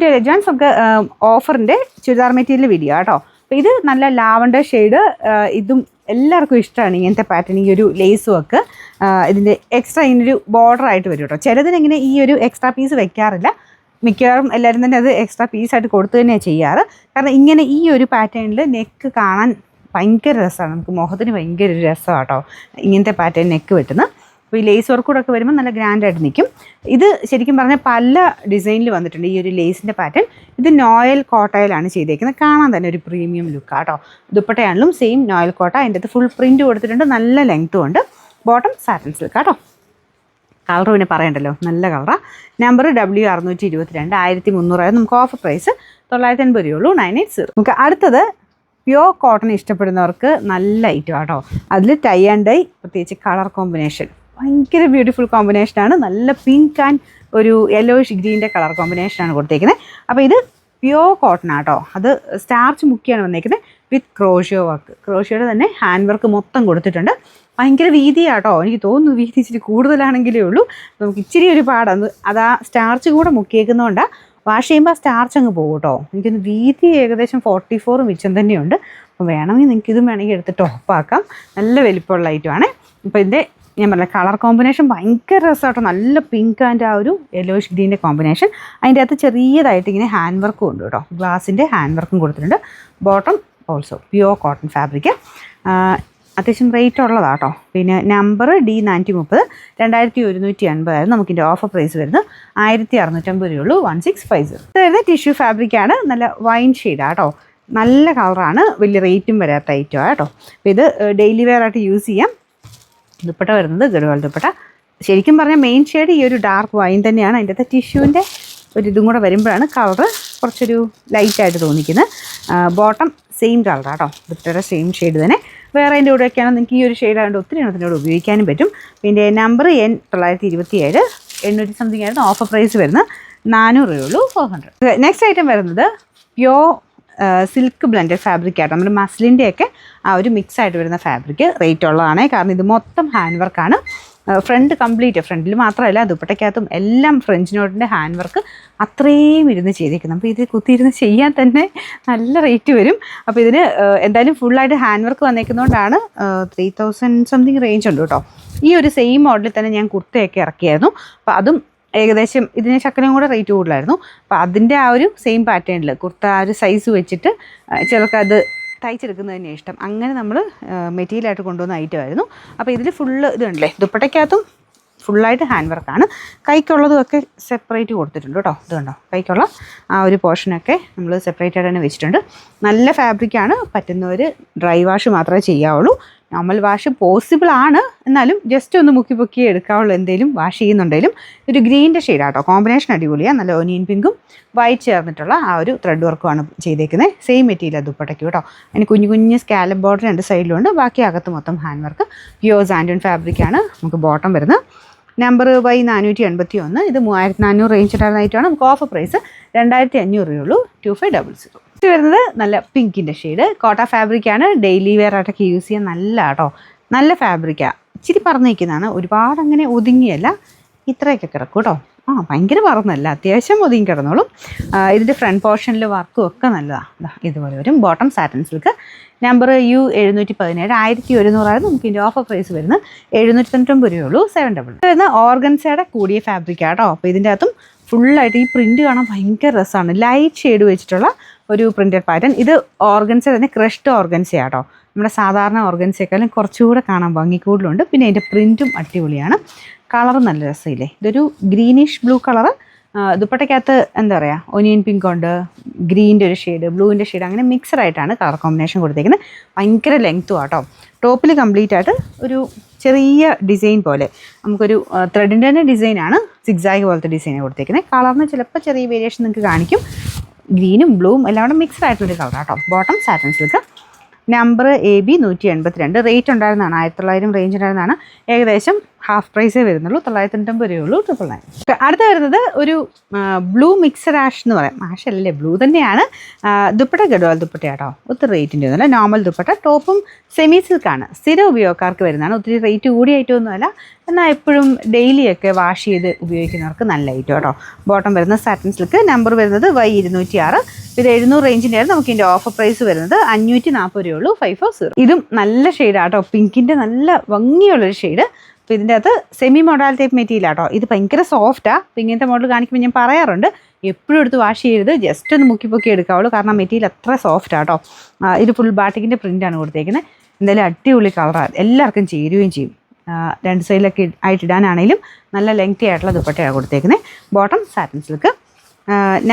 Video advance നമുക്ക് ഓഫറിൻ്റെ churidar material video കേട്ടോ. അപ്പോൾ ഇത് നല്ല ലാവണ്ടർ ഷെയ്ഡ്, ഇതും എല്ലാവർക്കും ഇഷ്ടമാണ് ഇങ്ങനത്തെ പാറ്റേൺ. ഈ ഒരു ലേസ് വർക്ക് ഇതിൻ്റെ എക്സ്ട്രാ ഇങ്ങനൊരു ബോർഡർ ആയിട്ട് വരും കേട്ടോ. ചിലതിനെങ്ങനെ ഈ ഒരു എക്സ്ട്രാ പീസ് വെക്കാറില്ല, മിക്കവാറും എല്ലാവരും തന്നെ അത് എക്സ്ട്രാ പീസായിട്ട് കൊടുത്തു തന്നെയാണ് ചെയ്യാറ്. കാരണം ഇങ്ങനെ ഈ ഒരു പാറ്റേണിൽ നെക്ക് കാണാൻ ഭയങ്കര രസമാണ്, നമുക്ക് മുഖത്തിന് ഭയങ്കര ഒരു രസമാണ് കേട്ടോ ഇങ്ങനത്തെ പാറ്റേൺ നെക്ക് വെട്ടുന്നത്. അപ്പോൾ ഈ ലേസ് വർക്ക് കൂടെ ഒക്കെ വരുമ്പോൾ നല്ല ഗ്രാൻഡായിട്ട് നിൽക്കും. ഇത് ശരിക്കും പറഞ്ഞാൽ പല ഡിസൈനിൽ വന്നിട്ടുണ്ട് ഈ ഒരു ലേസിൻ്റെ പാറ്റേൺ. ഇത് നോയൽ കോട്ടയിലാണ് ചെയ്തേക്കുന്നത്, കാണാൻ തന്നെ ഒരു പ്രീമിയം ലുക്കാണ് കേട്ടോ. ദുപ്പട്ടയാണെങ്കിലും സെയിം നോയൽ കോട്ട, അതിൻ്റെ അകത്ത് ഫുൾ പ്രിൻറ്റ് കൊടുത്തിട്ടുണ്ട്, നല്ല ലെങ്ത്തും ഉണ്ട്. ബോട്ടം സാറ്റിൻ സിൽക്ക് കേട്ടോ. കളർ പിന്നെ പറയണ്ടല്ലോ, നല്ല കളറാണ്. നമ്പർ W622 1300, നമുക്ക് ഓഫർ പ്രൈസ് 980 രൂപയുള്ളൂ, 980. നമുക്ക് അടുത്തത് പ്യോർ കോട്ടൺ ഇഷ്ടപ്പെടുന്നവർക്ക് നല്ല ഐറ്റം കേട്ടോ. അതിൽ ടൈ ആൻഡ് ഡൈ, പ്രത്യേകിച്ച് കളർ കോമ്പിനേഷൻ ഭയങ്കര ബ്യൂട്ടിഫുൾ കോമ്പിനേഷനാണ്. നല്ല പിങ്ക് ആൻഡ് ഒരു യെല്ലോയിഷ് ഗ്രീൻ്റെ കളർ കോമ്പിനേഷനാണ് കൊടുത്തേക്കുന്നത്. അപ്പോൾ ഇത് പ്യോർ കോട്ടൺ ആട്ടോ. അത് സ്റ്റാർച്ച് മുക്കിയാണ് വന്നേക്കുന്നത് വിത്ത് ക്രോഷ്യോ വർക്ക്. ക്രോഷ്യോയുടെ തന്നെ ഹാൻഡ് വർക്ക് മൊത്തം കൊടുത്തിട്ടുണ്ട്. ഭയങ്കര വീതിയാട്ടോ, എനിക്ക് തോന്നുന്നു വീതി ഇച്ചിരി കൂടുതലാണെങ്കിലേ ഉള്ളൂ. നമുക്ക് ഇച്ചിരി ഒരു പാടാണ്, അതാ സ്റ്റാർച്ച് കൂടെ മുക്കിയേക്കുന്നതുകൊണ്ടാണ്. വാഷ് ചെയ്യുമ്പോൾ ആ സ്റ്റാർച്ച് അങ്ങ് പോകും കേട്ടോ. എനിക്കൊന്ന് വീതി ഏകദേശം 44 മിച്ചം തന്നെയുണ്ട്. അപ്പോൾ വേണമെങ്കിൽ നിങ്ങൾക്ക് ഇതും വേണമെങ്കിൽ എടുത്ത് ടോപ്പാക്കാം. നല്ല വലിപ്പമുള്ള ഐറ്റമാണ്. അപ്പോൾ ഇതിൻ്റെ ഞാൻ പറഞ്ഞ കളർ കോമ്പിനേഷൻ ഭയങ്കര രസമാട്ടോ. നല്ല പിങ്ക് ആൻഡ് ആ ഒരു യെല്ലോയിഷ് ഗ്രീൻ്റെ കോമ്പിനേഷൻ. അതിൻ്റെ അകത്ത് ചെറിയതായിട്ട് ഇങ്ങനെ ഹാൻഡ് വർക്കും ഉണ്ട് കേട്ടോ, ഗ്ലാസിൻ്റെ ഹാൻഡ് വർക്കും കൊടുത്തിട്ടുണ്ട്. Bottom also pure cotton fabric, അത്യാവശ്യം റേറ്റ് ഉള്ളതാണ് കേട്ടോ. പിന്നെ നമ്പർ D430 2180 നമുക്കിൻ്റെ ഓഫർ പ്രൈസ് വരുന്നത് 1650 രൂപയുള്ളൂ, 1650. ഇത് വരുന്നത് ടിഷ്യൂ ഫാബ്രിക്കാണ്, നല്ല വൈൻ ഷെയ്ഡാണ് കേട്ടോ. നല്ല കളറാണ്, വലിയ റേറ്റും വരാത്ത ഐറ്റമാണ് കേട്ടോ. അപ്പോൾ ഇത് ഡെയിലി വെയർ ആയിട്ട് യൂസ് ചെയ്യാം. ദുപ്പട്ട വരുന്നത് ഗഡ്വാൾ ദുപ്പട്ട. ശരിക്കും പറഞ്ഞാൽ മെയിൻ ഷെയ്ഡ് ഈ ഒരു ഡാർക്ക് വൈൻ തന്നെയാണ്. അതിൻ്റെ അകത്ത് ടിഷ്യൂവിൻ്റെ ഒരു ഇതും കൂടെ വരുമ്പോഴാണ് കളറ് കുറച്ചൊരു ലൈറ്റായിട്ട് തോന്നിക്കുന്നത്. ബോട്ടം സെയിം കളറാണ് കേട്ടോ, ദുപ്പട്ടയുടെ സെയിം ഷെയ്ഡ് തന്നെ. വേറെ അതിൻ്റെ കൂടെയൊക്കെയാണ് നിങ്ങൾക്ക് ഈ ഒരു ഷെയ്ഡ് ആയതുകൊണ്ട് ഒത്തിരി എണ്ണത്തിൻ്റെ കൂടെ ഉപയോഗിക്കാനും പറ്റും. പിന്നെ നമ്പർ N927 800 സംതിങ് ആയിരുന്നു ഓഫർ പ്രൈസ് വരുന്നത്, 400 രൂപയുള്ളൂ, 400. നെക്സ്റ്റ് ഐറ്റം വരുന്നത് പ്യോർ സിൽക്ക് ബ്ലെൻഡഡ് ഫാബ്രിക് ആയിട്ട്, നമ്മുടെ മസ്ലിൻ്റെയൊക്കെ ആ ഒരു മിക്സ് ആയിട്ട് വരുന്ന ഫാബ്രിക്. റേറ്റ് ഉള്ളതാണ്, കാരണം ഇത് മൊത്തം ഹാൻഡ് വർക്കാണ്. ഫ്രണ്ട് കംപ്ലീറ്റ്, ഫ്രണ്ടിൽ മാത്രമല്ല ദുപ്പട്ടയ്ക്കകത്തും എല്ലാം ഫ്രഞ്ച് നോട്ടിൻ്റെ ഹാൻഡ് വർക്ക് അത്രയും ഇരുന്ന് ചെയ്തേക്കുന്നത്. അപ്പോൾ ഇത് കുത്തിയിരുന്ന് ചെയ്യാൻ തന്നെ നല്ല റേറ്റ് വരും. അപ്പോൾ ഇതിന് എന്തായാലും ഫുള്ളായിട്ട് ഹാൻഡ് വർക്ക് വന്നേക്കുന്നതുകൊണ്ടാണ് 3000 സംതിങ് റേഞ്ച് ഉണ്ട് കേട്ടോ. ഈ ഒരു സെയിം മോഡലിൽ തന്നെ ഞാൻ കുർത്തയൊക്കെ ഇറക്കിയായിരുന്നു. അപ്പോൾ അതും ഏകദേശം ഇതിന് ശക്കലയും കൂടെ റേറ്റ് കൂടുതലായിരുന്നു. അപ്പോൾ അതിൻ്റെ ആ ഒരു സെയിം പാറ്റേണിൽ കുർത്ത ആ ഒരു സൈസ് വെച്ചിട്ട് ചിലർക്കത് തയ്ച്ചെടുക്കുന്നത് തന്നെ ഇഷ്ടം. അങ്ങനെ നമ്മൾ മെറ്റീരിയലായിട്ട് കൊണ്ടുവന്ന ഐറ്റമായിരുന്നു. അപ്പോൾ ഇതിൽ ഫുള്ള് ഇതുണ്ടല്ലേ, ദുപ്പട്ടയ്ക്കകത്തും ഫുള്ളായിട്ട് ഹാൻഡ് വർക്കാണ്. കൈക്കുള്ളതും ഒക്കെ സെപ്പറേറ്റ് കൊടുത്തിട്ടുണ്ട് കേട്ടോ. ഇത് കണ്ടോ, കൈക്കുള്ള ആ ഒരു പോർഷനൊക്കെ നമ്മൾ സെപ്പറേറ്റ് ആയിട്ട് തന്നെ വെച്ചിട്ടുണ്ട്. നല്ല ഫാബ്രിക്കാണ്. പറ്റുന്നവർ ഡ്രൈ വാഷ് മാത്രമേ ചെയ്യാവുള്ളൂ. നോർമൽ വാഷ് പോസിബിൾ ആണ്, എന്നാലും ജസ്റ്റ് ഒന്ന് മുക്കി പൊക്കി എടുക്കാവുള്ളൂ. എന്തെങ്കിലും വാഷ് ചെയ്യുന്നുണ്ടെങ്കിലും. ഒരു ഗ്രീൻ്റെ ഷെയ്ഡാണ് കേട്ടോ, കോമ്പിനേഷൻ അടിപൊളിയാണ്. നല്ല ഓനിയൻ പിങ്കും വൈറ്റ് ചേർന്നിട്ടുള്ള ആ ഒരു ത്രെഡ് വർക്കുമാണ് ചെയ്തേക്കുന്നത്. സെയിം മെറ്റീരിയൽ ദുപ്പട്ടയ്ക്ക് കേട്ടോ. അതിന് കുഞ്ഞു കുഞ്ഞ് സ്കാലപ്പ് ബോർഡർ 2 സൈഡിലുണ്ട്, ബാക്കി അകത്ത് മൊത്തം ഹാൻഡ് വർക്ക്. പ്യോർ സാൻഡൂൺ ഫാബ്രിക്കാണ് നമുക്ക് ബോട്ടം വരുന്നത്. നമ്പർ Y481, ഇത് 3400 റേഞ്ച് ഉണ്ടായിരുന്നതായിട്ടാണ്. നമുക്ക് ഓഫർ പ്രൈസ് 2500 രൂപയുള്ളൂ, 2500. ഇത് വരുന്നത് നല്ല പിങ്കിൻ്റെ ഷെയ്ഡ്, കോട്ട ഫാബ്രിക്കാണ്. ഡെയിലി വെയർ ആയിട്ടൊക്കെ യൂസ് ചെയ്യാൻ നല്ല കേട്ടോ, നല്ല ഫാബ്രിക്കാണ്. ഇച്ചിരി പറന്നിരിക്കുന്നതാണ്, ഒരുപാട് അങ്ങനെ ഒതുങ്ങിയല്ല, ഇത്രയൊക്കെ കിടക്കും കേട്ടോ. ഭയങ്കര പറന്നല്ല, അത്യാവശ്യം ഒതുങ്ങി കിടന്നോളും. ഇതിൻ്റെ ഫ്രണ്ട് പോർഷനിൽ വർക്കും ഒക്കെ നല്ലതാണ്. ഇതുപോലെ വരും. Bottom satin silk. Number U717 1100 നമുക്ക് ഇതിൻ്റെ ഓഫർ പ്രൈസ് വരുന്നത് 799 രൂപയുള്ളൂ, 700. വരുന്ന ഓർഗൻസയുടെ കൂടിയ ഫാബ്രിക്കാണ് കേട്ടോ. അപ്പോൾ ഇതിൻ്റെ അകത്തും ഫുള്ളായിട്ട് ഈ പ്രിൻറ്റ് കാണാൻ ഭയങ്കര രസമാണ്. ലൈറ്റ് ഷെയ്ഡ് വെച്ചിട്ടുള്ള ഒരു പ്രിൻറ്റഡ് പാറ്റേൺ. ഇത് ഓർഗൻസ തന്നെ, ക്രഷ്ഡ് ഓർഗൻസയാണ് കേട്ടോ. നമ്മുടെ സാധാരണ ഓർഗൻസയെക്കാളും കുറച്ചുകൂടെ കാണാൻ ഭംഗി കൂടുതലുണ്ട്. പിന്നെ അതിൻ്റെ പ്രിൻറ്റും അടിപൊളിയാണ്. കളർ നല്ല രസമില്ലേ, ഇതൊരു ഗ്രീനിഷ് ബ്ലൂ കളറ്. ദുപ്പട്ടയ്ക്കകത്ത് എന്താ പറയുക, ഒനിയൻ പിങ്ക് ഉണ്ട്, ഗ്രീൻ്റെ ഒരു ഷെയ്ഡ്, ബ്ലൂവിൻ്റെ ഷെയ്ഡ്, അങ്ങനെ മിക്സഡ് ആയിട്ടാണ് കളർ കോമ്പിനേഷൻ കൊടുത്തേക്കുന്നത്. ഭയങ്കര ലെങ്ത്തും ആട്ടോ. ടോപ്പിൽ കംപ്ലീറ്റ് ആയിട്ട് ഒരു ചെറിയ ഡിസൈൻ പോലെ, നമുക്കൊരു ത്രെഡിൻ്റെ തന്നെ ഡിസൈനാണ്, സിഗ്സാഗ് പോലത്തെ ഡിസൈനാണ് കൊടുത്തേക്കുന്നത്. കളറിന് ചിലപ്പോൾ ചെറിയ വേരിയേഷൻ നിങ്ങൾക്ക് കാണിക്കും. ഗ്രീനും ബ്ലൂവും എല്ലാം കൂടെ മിക്സഡ് ആയിട്ടൊരു കളർ കേട്ടോ. Bottom satin silk. Number AB 182, rate ഉണ്ടായിരുന്നതാണ് 1900 റേഞ്ച് ഉണ്ടായിരുന്നതാണ്. ഏകദേശം ഹാഫ് പ്രൈസേ വരുന്നുള്ളൂ, 990 രൂപയുള്ളൂ 999. അടുത്ത വരുന്നത് ഒരു ബ്ലൂ മിക്സഡ് ആഷ് എന്ന് പറയാം, ആഷ് അല്ലേ ബ്ലൂ തന്നെയാണ്. ദുപ്പട്ട ഗഡ്വാൾ ദുപ്പട്ട കേട്ടോ, ഒത്തിരി റേറ്റിൻ്റെ ഒന്നുമല്ല, നോർമൽ ദുപ്പട്ട, ടോപ്പും സെമി സിൽക്കാണ്, സ്ഥിരം ഉപയോഗക്കാർക്ക് വരുന്നതാണ്, ഒത്തിരി റേറ്റ് കൂടിയ ഐറ്റമൊന്നുമല്ല, എന്നാൽ എപ്പോഴും ഡെയിലിയൊക്കെ വാഷ് ചെയ്ത് ഉപയോഗിക്കുന്നവർക്ക് നല്ല ഐറ്റം കേട്ടോ. ബോട്ടം വരുന്നത് സാറ്റിൻ സിൽക്ക്, നമ്പർ വരുന്നത് Y206. ഇത് 700 റേഞ്ചിൻ്റെ ആയിരുന്നു. നമുക്ക് ഇതിൻ്റെ ഓഫർ പ്രൈസ് വരുന്നത് 540 രൂപയുള്ളൂ 540. ഇതും നല്ല ഷെയ്ഡാട്ടോ, പിങ്കിൻ്റെ നല്ല ഭംഗിയുള്ളൊരു ഷെയ്ഡ്. അപ്പോൾ ഇതിൻ്റെ അകത്ത് സെമി മോഡൽ ടൈപ്പ് മെറ്റീരിയൽ ആട്ടോ, ഇത് ഭയങ്കര സോഫ്റ്റാണ്. അപ്പോൾ ഇങ്ങനത്തെ മോഡൽ കാണിക്കുമ്പോൾ ഞാൻ പറയാറുണ്ട് എപ്പോഴും എടുത്ത് വാഷ് ചെയ്യരുത്, ജസ്റ്റ് ഒന്ന് മുക്കി എടുക്കാവുള്ളൂ, കാരണം മെറ്റീരിയൽ അത്ര സോഫ്റ്റ് ആട്ടോ. ഇത് ഫുൾ ബാട്ടിക്കിൻ്റെ പ്രിൻ്റാണ് കൊടുത്തേക്കുന്നത്. എന്തായാലും അടിപൊളി കളറാണ്, എല്ലാവർക്കും ചേരുകയും ചെയ്യും. 2 സൈഡിലൊക്കെ ആയിട്ടിടാനാണെങ്കിലും നല്ല ലെങ്തി ആയിട്ടുള്ള ദുപ്പട്ടയാണ് കൊടുത്തേക്കുന്നത്. ബോട്ടം സാറ്റിൻ സിൽക്ക്,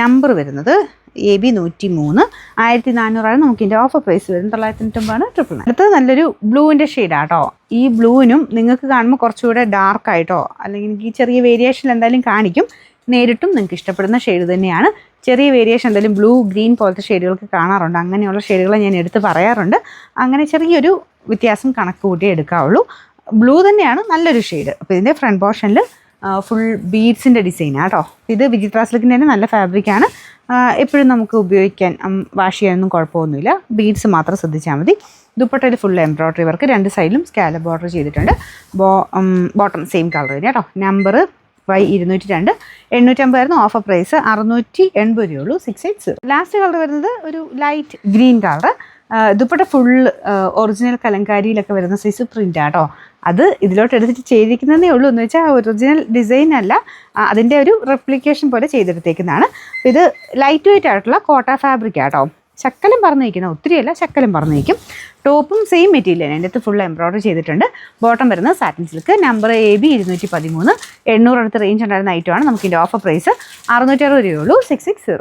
നമ്പർ വരുന്നത് AB 103, 1400 നമുക്ക് ഇതിൻ്റെ ഓഫർ പ്രൈസ് വരുന്നത് 990 999. അടുത്തത് നല്ലൊരു ബ്ലൂവിൻ്റെ ഷെയ്ഡാട്ടോ. ഈ ബ്ലൂവിനും നിങ്ങൾക്ക് കാണുമ്പോൾ കുറച്ചുകൂടെ ഡാർക്കായിട്ടോ അല്ലെങ്കിൽ എനിക്ക് ചെറിയ വേരിയേഷൻ എന്തായാലും കാണിക്കും. നേരിട്ടും നിങ്ങൾക്ക് ഇഷ്ടപ്പെടുന്ന ഷെയ്ഡ് തന്നെയാണ്. ചെറിയ വേരിയേഷൻ എന്തായാലും ബ്ലൂ ഗ്രീൻ പോലത്തെ ഷെയ്ഡുകൾക്ക് കാണാറുണ്ട്, അങ്ങനെയുള്ള ഷെയ്ഡുകൾ ഞാൻ എടുത്ത് പറയാറുണ്ട്. അങ്ങനെ ചെറിയൊരു വ്യത്യാസം കണക്ക് കൂട്ടി എടുക്കാവുള്ളൂ. ബ്ലൂ തന്നെയാണ് നല്ലൊരു ഷെയ്ഡ്. അപ്പോൾ ഇതിൻ്റെ ഫ്രണ്ട് പോർഷനിൽ ഫുൾ ബീഡ്സിൻ്റെ ഡിസൈനാണ് കേട്ടോ. ഇത് വിചിത്ര സിൽക്കിൻ്റെ തന്നെ നല്ല ഫാബ്രിക്കാണ്, എപ്പോഴും നമുക്ക് ഉപയോഗിക്കാൻ വാഷ് ചെയ്യാനൊന്നും കുഴപ്പമൊന്നുമില്ല. ബീഡ്സ് മാത്രം ശ്രദ്ധിച്ചാൽ മതി. ദുപ്പട്ടയിൽ ഫുൾ എംബ്രോയ്ഡറി വർക്ക്, 2 സൈഡിലും സ്കാലപ്പ് ബോർഡർ ചെയ്തിട്ടുണ്ട്. ബോട്ടം സെയിം കളർ തന്നെ കേട്ടോ. നമ്പർ Y202, 850 ആയിരുന്നു ഓഫർ പ്രൈസ്, 680 രൂപയുള്ളൂ 680. ലാസ്റ്റ് കളർ വരുന്നത് ഒരു light green colour. Dupatta full original കലങ്കാരിയിലൊക്കെ വരുന്ന സൈസ് പ്രിൻ്റ് ആട്ടോ. അത് ഇതിലോട്ട് എടുത്തിട്ട് ചെയ്തിരിക്കുന്നതേ ഉള്ളൂ, എന്ന് വെച്ചാൽ ഒറിജിനൽ ഡിസൈൻ അല്ല, അതിൻ്റെ ഒരു റെപ്ലിക്കേഷൻ പോലെ ചെയ്തെടുത്തേക്കുന്നതാണ്. ഇത് ലൈറ്റ് വെയിറ്റ് ആയിട്ടുള്ള കോട്ട ഫാബ്രിക് ആട്ടോ. ചക്കലും പറന്ന് നിൽക്കുന്ന, ഒത്തിരിയല്ല, ചക്കലും പറന്ന് നിൽക്കും. ടോപ്പും സെയിം മെറ്റീരിയൽ, അതിൻ്റെ അകത്ത് ഫുൾ എംബ്രോയ്ഡറി ചെയ്തിട്ടുണ്ട്. ബോട്ടം വരുന്നത് സാറ്റിൻ സിൽക്ക്, നമ്പർ AB 213, 800 അടുത്ത് റേഞ്ച് ഉണ്ടായിരുന്ന ഐറ്റമാണ്. നമുക്ക് ഇതിൻ്റെ ഓഫർ പ്രൈസ് 660 രൂപയുള്ളൂ 660.